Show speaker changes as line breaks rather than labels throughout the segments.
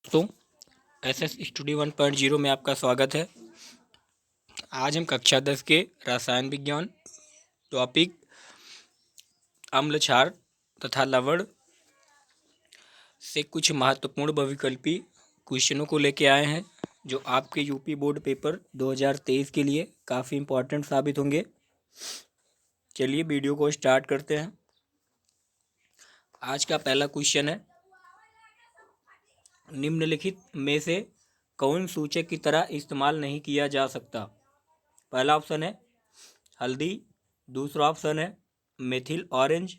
दोस्तों, SS studio 1.0 में आपका स्वागत है। आज हम कक्षा 10 के रसायन विज्ञान टॉपिक अम्ल क्षार तथा लवण से कुछ महत्वपूर्ण बहुविकल्पी क्वेश्चनों को लेके आए हैं, जो आपके यूपी बोर्ड पेपर 2023 के लिए काफ़ी इम्पोर्टेंट साबित होंगे। चलिए वीडियो को स्टार्ट करते हैं। आज का पहला क्वेश्चन है, निम्नलिखित में से कौन सूचक की तरह इस्तेमाल नहीं किया जा सकता। पहला ऑप्शन है हल्दी, दूसरा ऑप्शन है मेथिल ऑरेंज,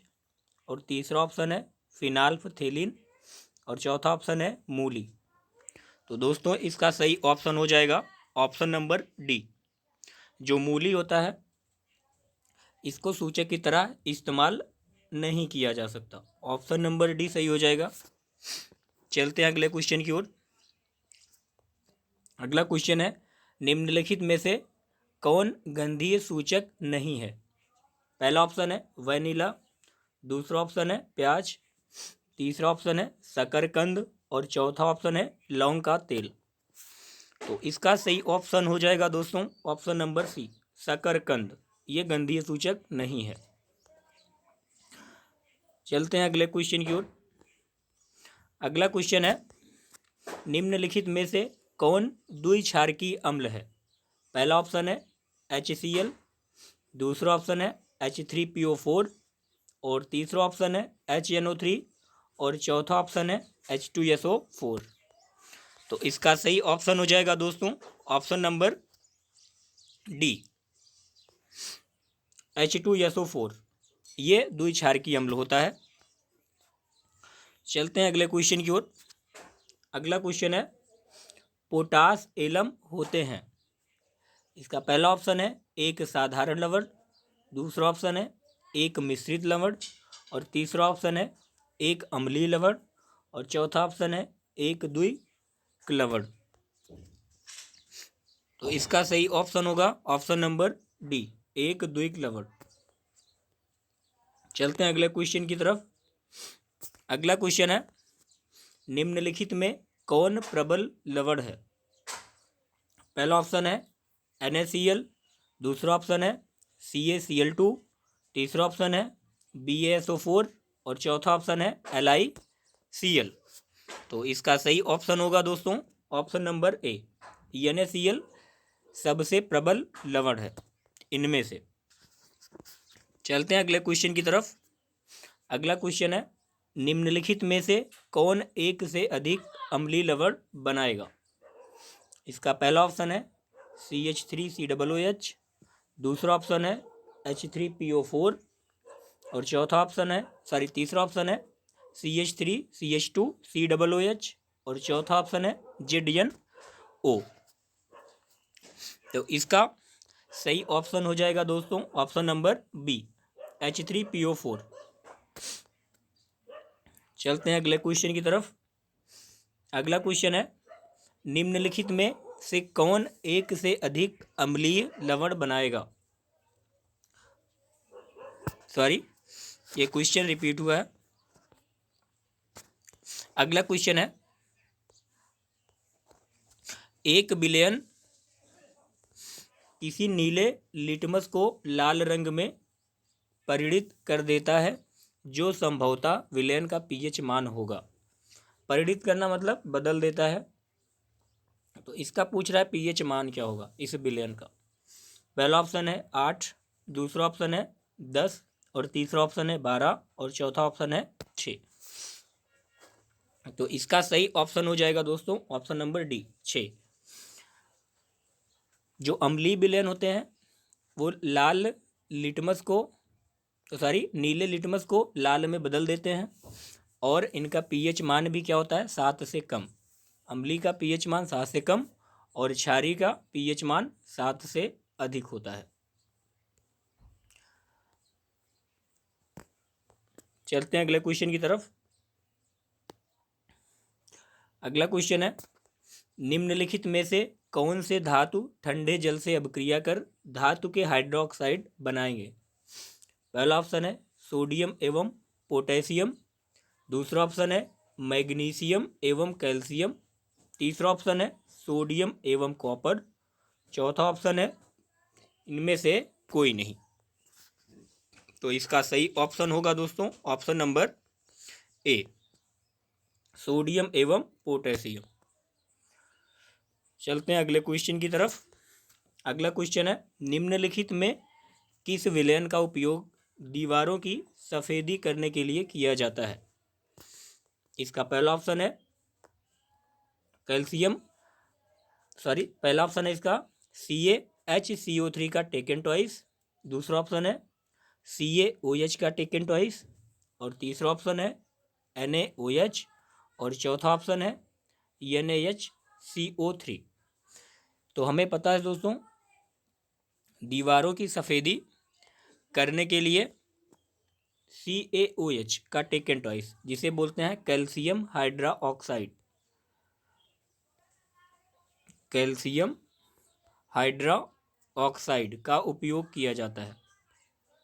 और तीसरा ऑप्शन है फिनाल्फथेलिन, और चौथा ऑप्शन है मूली। तो दोस्तों, इसका सही ऑप्शन हो जाएगा ऑप्शन नंबर डी। जो मूली होता है, इसको सूचक की तरह इस्तेमाल नहीं किया जा सकता। ऑप्शन नंबर डी सही हो जाएगा। चलते हैं अगले क्वेश्चन की ओर। अगला क्वेश्चन है, निम्नलिखित में से कौन गंधीय सूचक नहीं है। पहला ऑप्शन है वैनिला, दूसरा ऑप्शन है प्याज, तीसरा ऑप्शन है शकरकंद, और चौथा ऑप्शन है लौंग का तेल। तो इसका सही ऑप्शन हो जाएगा दोस्तों ऑप्शन नंबर सी, शकरकंद। ये गंधीय सूचक नहीं है। चलते हैं अगले क्वेश्चन की ओर। अगला क्वेश्चन है, निम्नलिखित में से कौन द्विक्षारकीय अम्ल है। पहला ऑप्शन है HCl, दूसरा ऑप्शन है H3PO4, और तीसरा ऑप्शन है HNO3, और चौथा ऑप्शन है H2SO4। तो इसका सही ऑप्शन हो जाएगा दोस्तों ऑप्शन नंबर डी, H2SO4। ये द्विक्षारकीय अम्ल होता है। चलते हैं अगले क्वेश्चन की ओर। अगला क्वेश्चन है, पोटास एलम होते हैं। इसका पहला ऑप्शन है एक साधारण लवण, दूसरा ऑप्शन है एक मिश्रित लवण, और तीसरा ऑप्शन है एक अम्लीय लवण, और चौथा ऑप्शन है एक द्विक लवण। तो इसका सही ऑप्शन होगा ऑप्शन नंबर डी, एक द्विक लवण। चलते हैं अगले क्वेश्चन की तरफ। अगला क्वेश्चन है, निम्नलिखित में कौन प्रबल लवण है। पहला ऑप्शन है NaCl, दूसरा ऑप्शन है CaCl2, तीसरा ऑप्शन है BaSO4, और चौथा ऑप्शन है LiCl। तो इसका सही ऑप्शन होगा दोस्तों ऑप्शन नंबर ए, NaCl सबसे प्रबल लवण है इनमें से। चलते हैं अगले क्वेश्चन की तरफ। अगला क्वेश्चन है, निम्नलिखित में से कौन एक से अधिक अम्लीय लवण बनाएगा। इसका पहला ऑप्शन है CH3COOH, दूसरा ऑप्शन है H3PO4, और चौथा ऑप्शन है तीसरा ऑप्शन है CH3CH2COOH, और चौथा ऑप्शन है ZnO। तो इसका सही ऑप्शन हो जाएगा दोस्तों ऑप्शन नंबर बी, H3PO4। चलते हैं अगले क्वेश्चन की तरफ। अगला क्वेश्चन है, निम्नलिखित में से कौन एक से अधिक अम्लीय लवण बनाएगा। ये क्वेश्चन रिपीट हुआ है। अगला क्वेश्चन है, एक विलयन किसी नीले लिटमस को लाल रंग में परिणित कर देता है, जो संभवतः विलयन का pH मान होगा। परिणित करना मतलब बदल देता है। तो इसका पूछ रहा है pH मान क्या होगा इस विलयन का। पहला ऑप्शन है 8, दूसरा ऑप्शन है 10, और तीसरा ऑप्शन है 12, और चौथा ऑप्शन है 6। तो इसका सही ऑप्शन हो जाएगा दोस्तों ऑप्शन नंबर डी, 6। जो अम्लीय विलयन होते हैं वो नीले लिटमस को लाल में बदल देते हैं, और इनका pH मान भी क्या होता है 7 से कम। अम्लीय का pH मान 7 से कम, और क्षारीय का pH मान 7 से अधिक होता है। चलते हैं अगले क्वेश्चन की तरफ। अगला क्वेश्चन है, निम्नलिखित में से कौन से धातु ठंडे जल से अभिक्रिया कर धातु के हाइड्रोक्साइड बनाएंगे। पहला ऑप्शन है सोडियम एवं पोटेशियम, दूसरा ऑप्शन है मैग्नीशियम एवं कैल्शियम, तीसरा ऑप्शन है सोडियम एवं कॉपर। चौथा ऑप्शन है इनमें से कोई नहीं। तो इसका सही ऑप्शन होगा दोस्तों ऑप्शन नंबर ए, सोडियम एवं पोटेशियम। चलते हैं अगले क्वेश्चन की तरफ। अगला क्वेश्चन है निम्नलिखित में किस विलयन का उपयोग दीवारों की सफेदी करने के लिए किया जाता है। इसका पहला ऑप्शन है पहला ऑप्शन है इसका CaHCO3 का टेकन ट्वाइस। दूसरा ऑप्शन है CaOH का टेकन ट्वाइस। और तीसरा ऑप्शन है NaOH। और चौथा ऑप्शन है NaHCO3। तो हमें पता है दोस्तों दीवारों की सफ़ेदी करने के लिए CaOH का टेकन ट्वाइस, जिसे बोलते हैं कैल्शियम हाइड्रोक्साइड, कैल्शियम हाइड्रोक्साइड का उपयोग किया जाता है।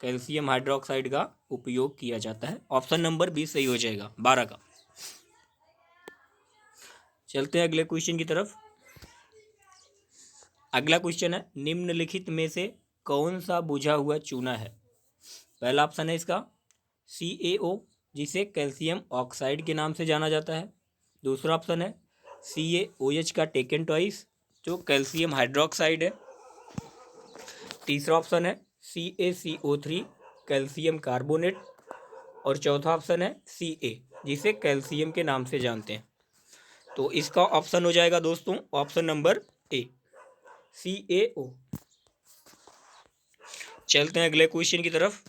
कैल्शियम हाइड्रोक्साइड का उपयोग किया जाता है। ऑप्शन नंबर 20 सही हो जाएगा 12 का। चलते हैं अगले क्वेश्चन की तरफ। अगला क्वेश्चन है निम्नलिखित में से कौन सा बुझा हुआ चूना है। पहला ऑप्शन है इसका CaO, जिसे कैल्शियम ऑक्साइड के नाम से जाना जाता है। दूसरा ऑप्शन है CaOH का टेकन ट्वाइस, जो कैल्शियम हाइड्रोक्साइड है। तीसरा ऑप्शन है CaCO3 कैल्शियम कार्बोनेट। और चौथा ऑप्शन है Ca, जिसे कैल्शियम के नाम से जानते हैं। तो इसका ऑप्शन हो जाएगा दोस्तों ऑप्शन नंबर ए, CaO। चलते हैं अगले क्वेश्चन की तरफ।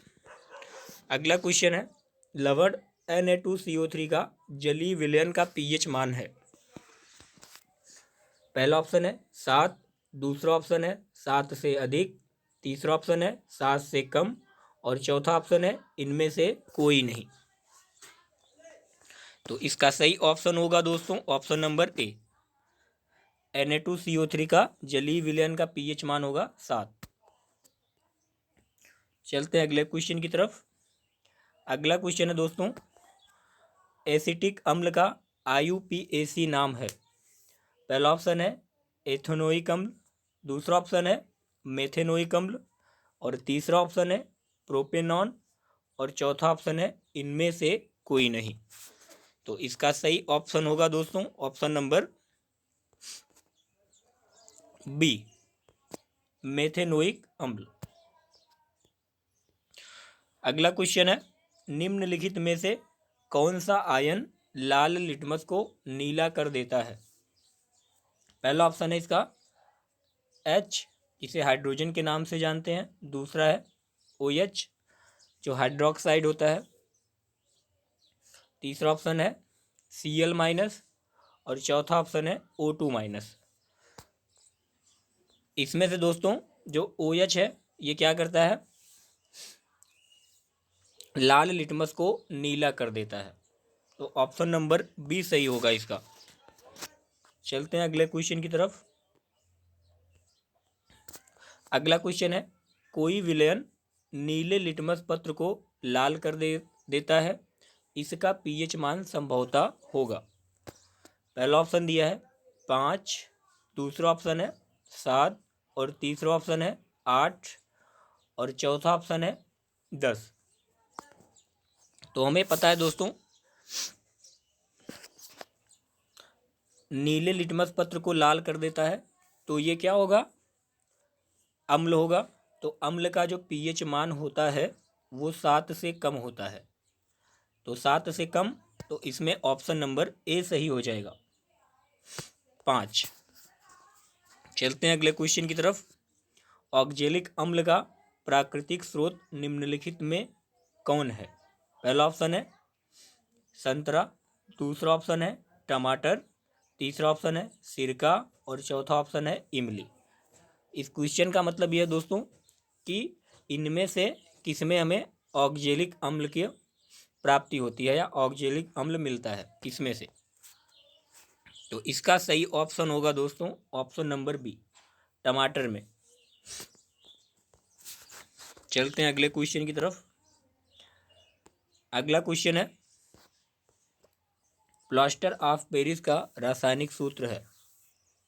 अगला क्वेश्चन है लवण Na2CO3 का जलीय विलयन का pH मान है। पहला ऑप्शन है 7, दूसरा ऑप्शन है 7 से अधिक, तीसरा ऑप्शन है 7 से कम, और चौथा ऑप्शन है इनमें से कोई नहीं। तो इसका सही ऑप्शन होगा दोस्तों ऑप्शन नंबर ए, Na2CO3 का जलीय विलयन का pH मान होगा 7। चलते हैं अगले क्वेश्चन की तरफ। अगला क्वेश्चन है दोस्तों एसिटिक अम्ल का IUPAC नाम है। पहला ऑप्शन है एथेनोइक अम्ल, दूसरा ऑप्शन है मेथेनोइक अम्ल, और तीसरा ऑप्शन है प्रोपेनॉन, और चौथा ऑप्शन है इनमें से कोई नहीं। तो इसका सही ऑप्शन होगा दोस्तों ऑप्शन नंबर बी, मेथेनोइक अम्ल। अगला क्वेश्चन है निम्नलिखित में से कौन सा आयन लाल लिटमस को नीला कर देता है। पहला ऑप्शन है इसका H, जिसे हाइड्रोजन के नाम से जानते हैं। दूसरा है OH, जो हाइड्रोक्साइड होता है। तीसरा ऑप्शन है Cl-, और चौथा ऑप्शन है O2-। इसमें से दोस्तों जो OH है ये क्या करता है, लाल लिटमस को नीला कर देता है। तो ऑप्शन नंबर बी सही होगा इसका। चलते हैं अगले क्वेश्चन की तरफ। अगला क्वेश्चन है कोई विलयन नीले लिटमस पत्र को लाल कर देता है, इसका pH मान संभवतः होगा। पहला ऑप्शन दिया है 5, दूसरा ऑप्शन है 7, और तीसरा ऑप्शन है 8, और चौथा ऑप्शन है 10। तो हमें पता है दोस्तों नीले लिटमस पत्र को लाल कर देता है, तो ये क्या होगा, अम्ल होगा। तो अम्ल का जो pH मान होता है वो 7 से कम होता है। तो 7 से कम, तो इसमें ऑप्शन नंबर ए सही हो जाएगा 5। चलते हैं अगले क्वेश्चन की तरफ। ऑक्जेलिक अम्ल का प्राकृतिक स्रोत निम्नलिखित में कौन है। पहला ऑप्शन है संतरा, दूसरा ऑप्शन है टमाटर, तीसरा ऑप्शन है सिरका, और चौथा ऑप्शन है इमली। इस क्वेश्चन का मतलब यह है दोस्तों कि इनमें से किसमें हमें ऑक्जेलिक अम्ल की प्राप्ति होती है या ऑक्जेलिक अम्ल मिलता है, किसमें से। तो इसका सही ऑप्शन होगा दोस्तों ऑप्शन नंबर बी, टमाटर में। चलते हैं अगले क्वेश्चन की तरफ। अगला क्वेश्चन है प्लास्टर ऑफ पेरिस का रासायनिक सूत्र है।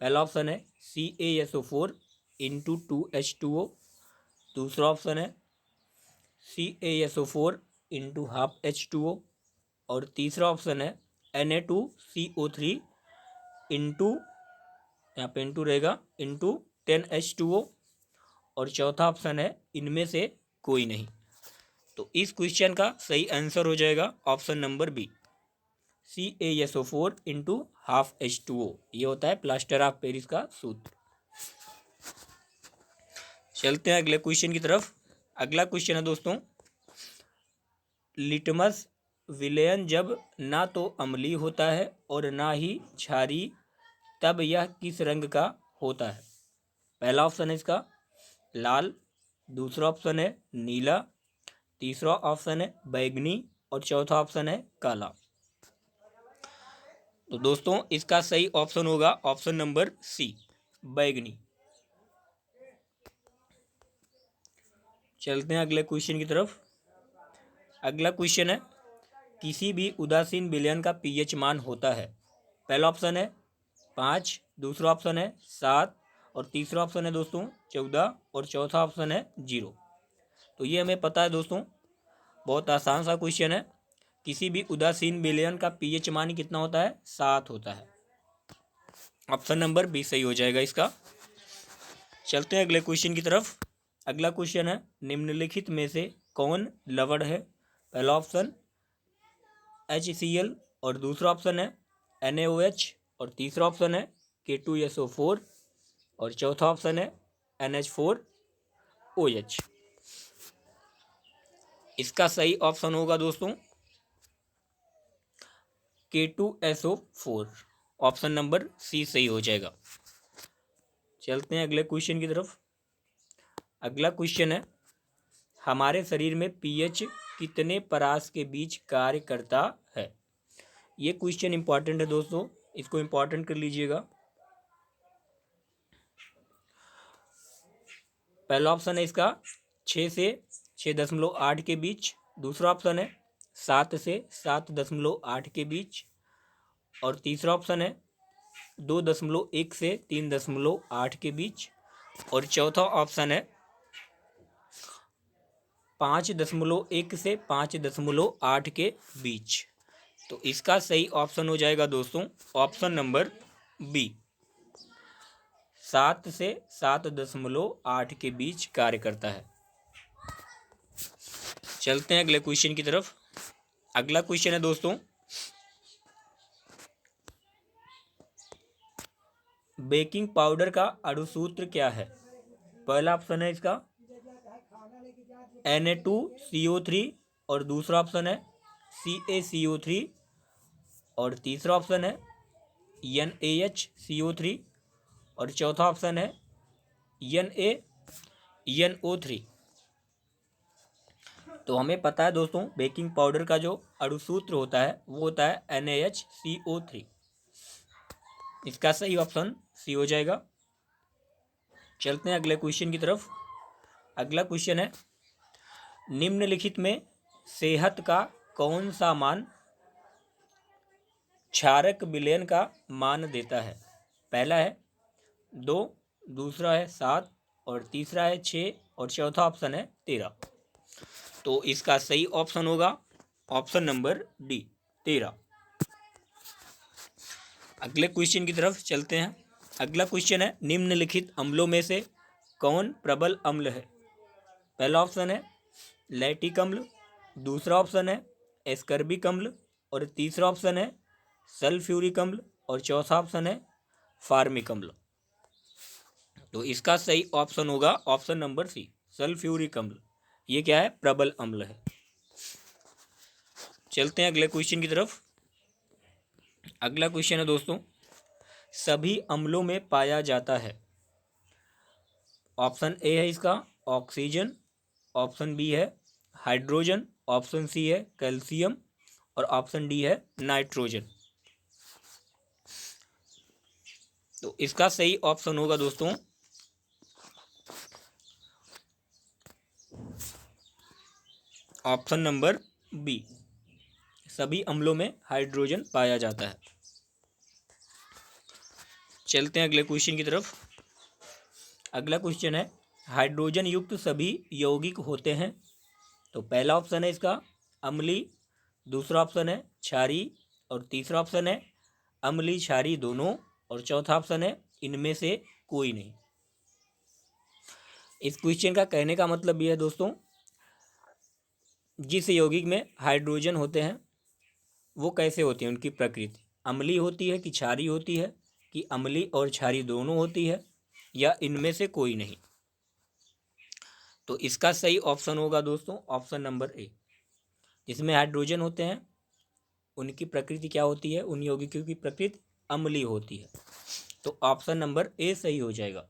पहला ऑप्शन है CaSO4 इंटू 2H2O, दूसरा ऑप्शन है CaSO4 इंटू हाफ H2O, और तीसरा ऑप्शन है Na2CO3 इंटू, यहाँ पे इंटू रहेगा, इंटू 10H2O, और चौथा ऑप्शन है इनमें से कोई नहीं। तो इस क्वेश्चन का सही आंसर हो जाएगा option number B, CaSO4 into half H2O। ये होता है प्लास्टर ऑफ पेरिस का सूत्र। चलते हैं अगले क्वेश्चन की तरफ। अगला क्वेश्चन है दोस्तों, लिटमस विलयन जब ना तो अम्लीय होता है और ना ही क्षारीय, तब यह किस रंग का होता है? पहला ऑप्शन है इसका लाल, दूसरा ऑप्शन है नीला, तीसरा ऑप्शन है बैंगनी, और चौथा ऑप्शन है काला। तो दोस्तों इसका सही ऑप्शन होगा ऑप्शन नंबर सी, बैंगनी। चलते हैं अगले क्वेश्चन की तरफ। अगला क्वेश्चन है, किसी भी उदासीन विलयन का पीएच मान होता है। पहला ऑप्शन है 5, दूसरा ऑप्शन है 7, और तीसरा ऑप्शन है दोस्तों 14, और चौथा ऑप्शन है 0। तो ये हमें पता है दोस्तों, बहुत आसान सा क्वेश्चन है। किसी भी उदासीन विलयन का पीएच मान कितना होता है? 7 होता है। ऑप्शन नंबर बी सही हो जाएगा इसका। चलते हैं अगले क्वेश्चन की तरफ। अगला क्वेश्चन है, निम्नलिखित में से कौन लवण है? पहला ऑप्शन HCl, और दूसरा ऑप्शन है NaOH, और तीसरा ऑप्शन है K2SO4, और चौथा ऑप्शन है NH4OH। इसका सही ऑप्शन होगा दोस्तों K2SO4, ऑप्शन नंबर सी सही हो जाएगा। चलते हैं अगले क्वेश्चन की तरफ। अगला क्वेश्चन है, हमारे शरीर में पीएच कितने परास के बीच कार्य करता है? ये क्वेश्चन इंपॉर्टेंट है दोस्तों, इसको इंपॉर्टेंट कर लीजिएगा। पहला ऑप्शन है इसका 6 से 6.8 के बीच, दूसरा ऑप्शन है 7 से 7.8 के बीच, और तीसरा ऑप्शन है 2.1 से 3.8 के बीच, और चौथा ऑप्शन है 5.1 से 5.8 के बीच। तो इसका सही ऑप्शन हो जाएगा दोस्तों ऑप्शन नंबर बी, 7 से 7.8 के बीच कार्य करता है। चलते हैं अगले क्वेश्चन की तरफ। अगला क्वेश्चन है दोस्तों, बेकिंग पाउडर का अणुसूत्र क्या है? पहला ऑप्शन है इसका Na2CO3, और दूसरा ऑप्शन है CaCO3, और तीसरा ऑप्शन है NaHCO3, और चौथा ऑप्शन है NaNO3। तो हमें पता है दोस्तों, बेकिंग पाउडर का जो अणुसूत्र होता है वो होता है NaHCO3। इसका सही ऑप्शन सी हो जाएगा। चलते हैं अगले क्वेश्चन की तरफ। अगला क्वेश्चन है, निम्नलिखित में सेहत का कौन सा मान क्षारक विलयन का मान देता है? पहला है 2, दूसरा है 7, और तीसरा है 6, और चौथा ऑप्शन है 13। तो इसका सही ऑप्शन होगा ऑप्शन नंबर डी, 13। अगले क्वेश्चन की तरफ चलते हैं। अगला क्वेश्चन है, निम्नलिखित अम्लों में से कौन प्रबल अम्ल है? पहला ऑप्शन है लैक्टिक अम्ल, दूसरा ऑप्शन है एस्कर्बिक अम्ल, और तीसरा ऑप्शन है सल्फ्यूरिक अम्ल, और चौथा ऑप्शन है फार्मिक अम्ल। तो इसका सही ऑप्शन होगा ऑप्शन नंबर सी, सल्फ्यूरिक अम्ल। ये क्या है? प्रबल अम्ल है। चलते हैं अगले क्वेश्चन की तरफ। अगला क्वेश्चन है दोस्तों, सभी अम्लों में पाया जाता है। ऑप्शन ए है इसका ऑक्सीजन, ऑप्शन बी है हाइड्रोजन, ऑप्शन सी है कैल्शियम, और ऑप्शन डी है नाइट्रोजन। तो इसका सही ऑप्शन होगा दोस्तों ऑप्शन नंबर बी, सभी अम्लों में हाइड्रोजन पाया जाता है। चलते हैं अगले क्वेश्चन की तरफ। अगला क्वेश्चन है हाइड्रोजन युक्त सभी यौगिक होते हैं। तो पहला ऑप्शन है इसका अम्लीय, दूसरा ऑप्शन है क्षारीय और तीसरा ऑप्शन है अम्लीय क्षारीय दोनों और चौथा ऑप्शन है इनमें से कोई नहीं। इस क्वेश्चन का कहने का मतलब यह है दोस्तों, जिस यौगिक में हाइड्रोजन होते हैं वो कैसे होती है, उनकी प्रकृति अम्लीय होती है कि क्षारीय होती है कि अम्लीय और क्षारीय दोनों होती है या इनमें से कोई नहीं। तो इसका सही ऑप्शन होगा दोस्तों ऑप्शन नंबर ए। जिसमें हाइड्रोजन होते हैं उनकी प्रकृति क्या होती है, उन यौगिकों की प्रकृति अम्लीय होती है। तो ऑप्शन नंबर ए सही हो जाएगा।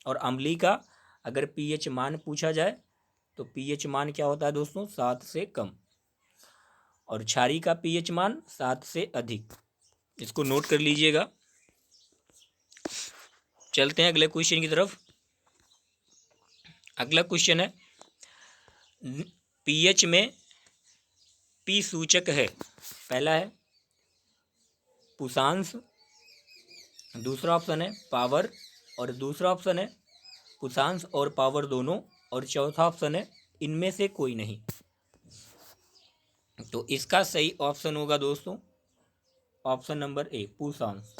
और अम्लीय का अगर पीएच मान पूछा जाए तो पीएच मान क्या होता है दोस्तों, 7 से कम, और क्षारीय का पीएच मान 7 से अधिक। इसको नोट कर लीजिएगा। चलते हैं अगले क्वेश्चन की तरफ। अगला क्वेश्चन है पीएच में पी सूचक है। पहला है पुषांश, दूसरा ऑप्शन है पावर और दूसरा ऑप्शन है पुषांश और पावर दोनों और चौथा ऑप्शन है इनमें से कोई नहीं। तो इसका सही ऑप्शन होगा दोस्तों ऑप्शन नंबर ए पुषांश।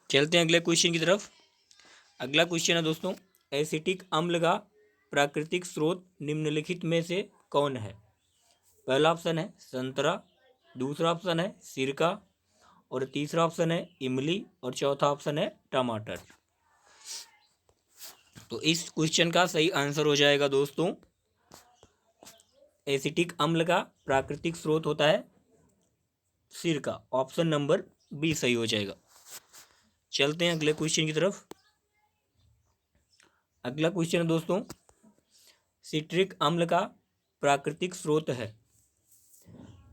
चलते हैं अगले क्वेश्चन की तरफ। अगला क्वेश्चन है दोस्तों एसिटिक अम्ल का प्राकृतिक स्रोत निम्नलिखित में से कौन है। पहला ऑप्शन है संतरा, दूसरा ऑप्शन है सिरका और तीसरा ऑप्शन है इमली और चौथा ऑप्शन है टमाटर। तो इस क्वेश्चन का सही आंसर हो जाएगा दोस्तों एसिटिक अम्ल का प्राकृतिक स्रोत होता है सिरका। ऑप्शन नंबर बी सही हो जाएगा। चलते हैं अगले क्वेश्चन की तरफ। अगला क्वेश्चन है दोस्तों सिट्रिक अम्ल का प्राकृतिक स्रोत है।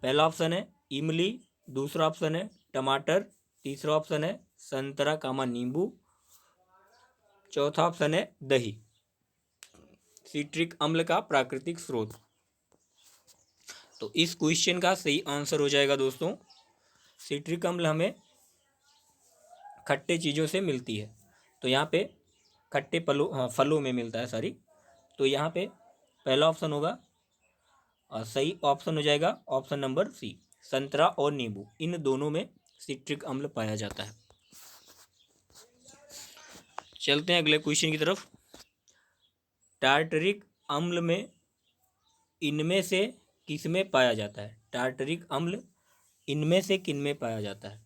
पहला ऑप्शन है इमली, दूसरा ऑप्शन है टमाटर, तीसरा ऑप्शन है संतरा कामा नींबू, चौथा ऑप्शन है दही। सिट्रिक अम्ल का प्राकृतिक स्रोत। तो इस क्वेश्चन का सही आंसर हो जाएगा दोस्तों सिट्रिक अम्ल हमें खट्टे चीज़ों से मिलती है। तो यहाँ पे खट्टे फलों में मिलता है सॉरी। तो यहाँ पे पहला ऑप्शन होगा और सही ऑप्शन हो जाएगा ऑप्शन नंबर सी संतरा और नींबू, इन दोनों में सिट्रिक अम्ल पाया जाता है। चलते हैं अगले क्वेश्चन की तरफ। टार्टरिक अम्ल में इनमें से किसमें पाया जाता है। टार्टरिक अम्ल इनमें से किन में पाया जाता है।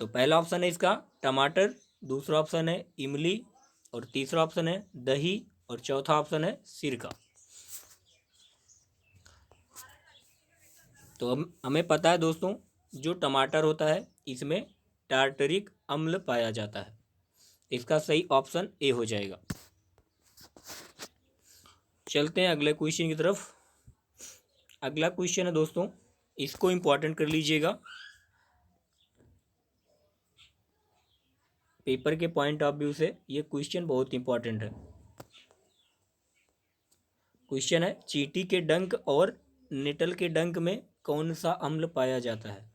तो पहला ऑप्शन है इसका टमाटर, दूसरा ऑप्शन है इमली और तीसरा ऑप्शन है दही और चौथा ऑप्शन है सिरका। तो हमें पता है दोस्तों जो टमाटर होता है इसमें टार्टरिक अम्ल पाया जाता है। इसका सही ऑप्शन ए हो जाएगा। चलते हैं अगले क्वेश्चन की तरफ। अगला क्वेश्चन है दोस्तों इसको इम्पोर्टेंट कर लीजिएगा, पेपर के पॉइंट ऑफ व्यू से ये क्वेश्चन बहुत इंपॉर्टेंट है। क्वेश्चन है चींटी के डंक और नेटल के डंक में कौन सा अम्ल पाया जाता है।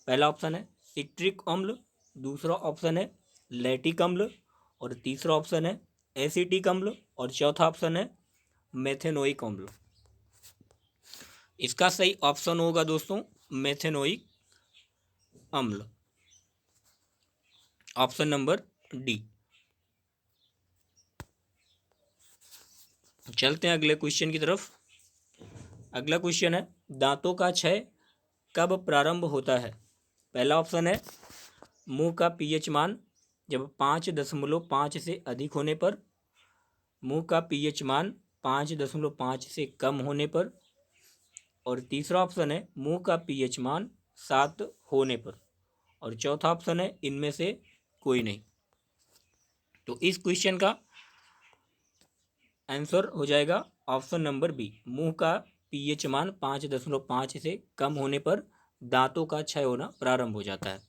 पहला ऑप्शन है सिट्रिक अम्ल, दूसरा ऑप्शन है लैक्टिक अम्ल और तीसरा ऑप्शन है एसिटिक अम्ल और चौथा ऑप्शन है मेथेनोइक अम्ल। इसका सही ऑप्शन होगा दोस्तों मेथेनोइक अम्ल, ऑप्शन नंबर डी। चलते हैं अगले क्वेश्चन की तरफ। अगला क्वेश्चन है दांतों का क्षय कब प्रारंभ होता है। पहला ऑप्शन है मुंह का पीएच मान जब 5.5 से अधिक होने पर, मुंह का पीएच मान 5.5 से कम होने पर, और तीसरा ऑप्शन है मुंह का पीएच मान 7 होने पर, और चौथा ऑप्शन है इनमें से कोई नहीं। तो इस क्वेश्चन का आंसर हो जाएगा ऑप्शन नंबर बी, मुंह का पीएच मान 5.5 से कम होने पर दांतों का क्षय होना प्रारंभ हो जाता है।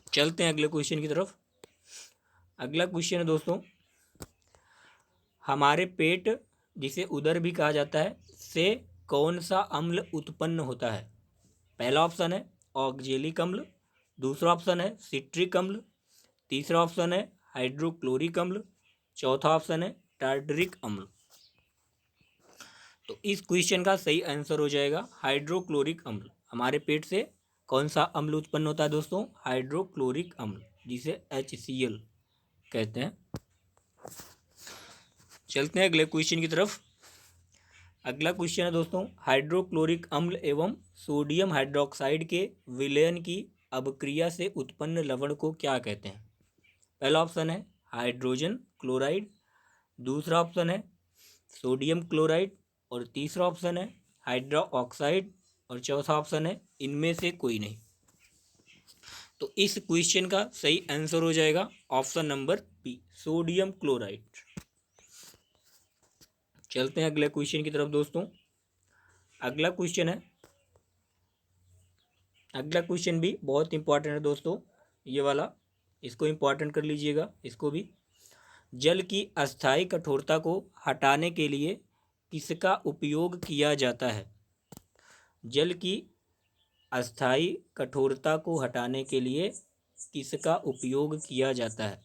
चलते हैं अगले क्वेश्चन की तरफ। अगला क्वेश्चन है दोस्तों हमारे पेट जिसे उदर भी कहा जाता है, से कौन सा अम्ल उत्पन्न होता है? पहला ऑप्शन है ऑक्जेलिक अम्ल, दूसरा ऑप्शन है सिट्रिक अम्ल, तीसरा ऑप्शन है हाइड्रोक्लोरिक अम्ल, चौथा ऑप्शन है टार्टरिक अम्ल। तो इस क्वेश्चन का सही आंसर हो जाएगा हाइड्रोक्लोरिक अम्ल। हमारे पेट से कौन सा अम्ल उत्पन्न होता है दोस्तों? हाइड्रोक्लोरिक अम्ल, जिसे HCl कहते हैं। चलते हैं अगले क्वेश्चन की तरफ। अगला क्वेश्चन है दोस्तों, हाइड्रोक्लोरिक अम्ल एवं सोडियम हाइड्रोक्साइड के विलयन की अभिक्रिया से उत्पन्न लवण को क्या कहते हैं? पहला ऑप्शन है हाइड्रोजन क्लोराइड, दूसरा ऑप्शन है सोडियम क्लोराइड, और तीसरा ऑप्शन है हाइड्रो ऑक्साइड, और चौथा ऑप्शन है इनमें से कोई नहीं। तो इस क्वेश्चन का सही आंसर हो जाएगा option number B, sodium chloride. चलते हैं अगले क्वेश्चन की तरफ दोस्तों। अगला क्वेश्चन भी बहुत इंपॉर्टेंट है दोस्तों, ये वाला, इसको इंपॉर्टेंट कर लीजिएगा इसको भी। जल की अस्थायी कठोरता को हटाने के लिए किसका उपयोग किया जाता है? जल की अस्थायी कठोरता को हटाने के लिए किसका उपयोग किया जाता है?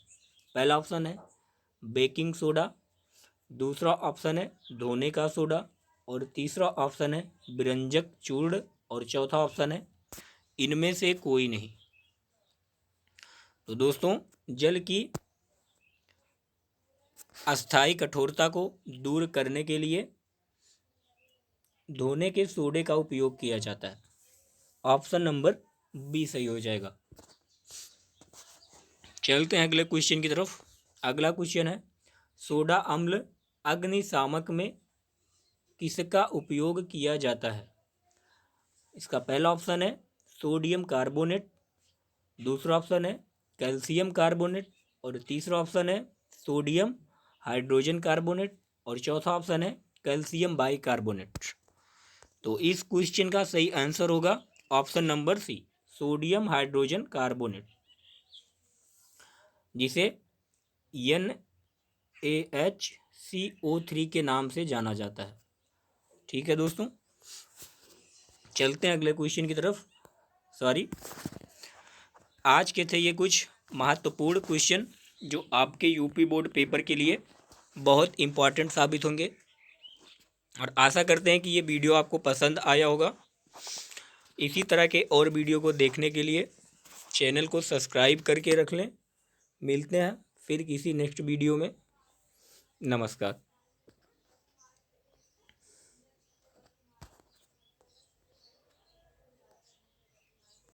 पहला ऑप्शन है बेकिंग सोडा, दूसरा ऑप्शन है धोने का सोडा, और तीसरा ऑप्शन है व्यंजक चूर्ण, और चौथा ऑप्शन है इनमें से कोई नहीं। तो दोस्तों, जल की अस्थायी कठोरता को दूर करने के लिए धोने के सोडे का उपयोग किया जाता है। ऑप्शन नंबर बी सही हो जाएगा। चलते हैं अगले क्वेश्चन की तरफ। अगला क्वेश्चन है, सोडा अम्ल अग्निशामक में किसका उपयोग किया जाता है? इसका पहला ऑप्शन है सोडियम कार्बोनेट, दूसरा ऑप्शन है कैल्शियम कार्बोनेट, और तीसरा ऑप्शन है सोडियम हाइड्रोजन कार्बोनेट, और चौथा ऑप्शन है कैल्शियम बाइकार्बोनेट। तो इस क्वेश्चन का सही आंसर होगा option number C, sodium hydrogen carbonate, जिसे NaHCO3 के नाम से जाना जाता है। ठीक है दोस्तों, चलते हैं अगले क्वेश्चन की तरफ। आज के थे ये कुछ महत्वपूर्ण क्वेश्चन जो आपके यूपी बोर्ड पेपर के लिए बहुत इम्पॉर्टेंट साबित होंगे, और आशा करते हैं कि ये वीडियो आपको पसंद आया होगा। इसी तरह के और वीडियो को देखने के लिए चैनल को सब्सक्राइब करके रख लें। मिलते हैं फिर किसी नेक्स्ट वीडियो में। नमस्कार।